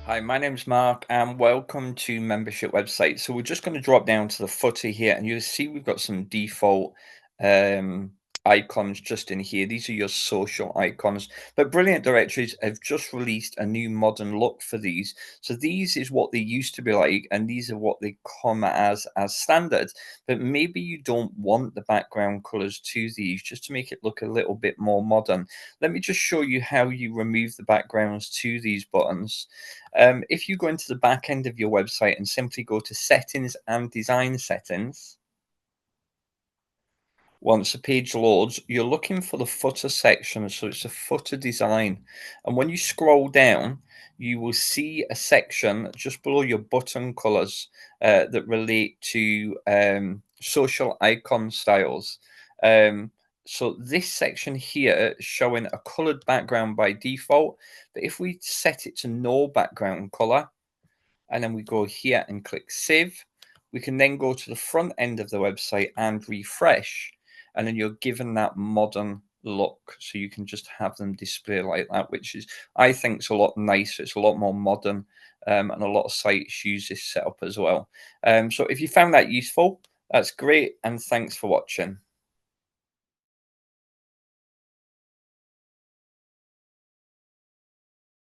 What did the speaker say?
Hi, my name's Mark and welcome to Membership Website. So we're just going to drop down to the footer here and you'll see we've got some default um, icons just in here. These are your social icons, but Brilliant Directories have just released a new modern look for these. So these is what they used to be like and these are what they come as standard. But maybe you don't want the background colors to these just to make it look a little bit more modern. Let me just show you how you remove the backgrounds to these buttons. If you go into the back end of your website and simply go to Settings and Design Settings, once the page loads, you're looking for the footer section. So it's a footer design. And when you scroll down, you will see a section just below your button colors that relate to social icon styles. Um, so this section here is showing a colored background by default. But if we set it to no background color, and then we go here and click save, we can then go to the front end of the website and refresh, and then you're given that modern look. So you can just have them display like that, which is, I think, is a lot nicer. It's a lot more modern, and a lot of sites use this setup as well. So if you found that useful, that's great, and thanks for watching.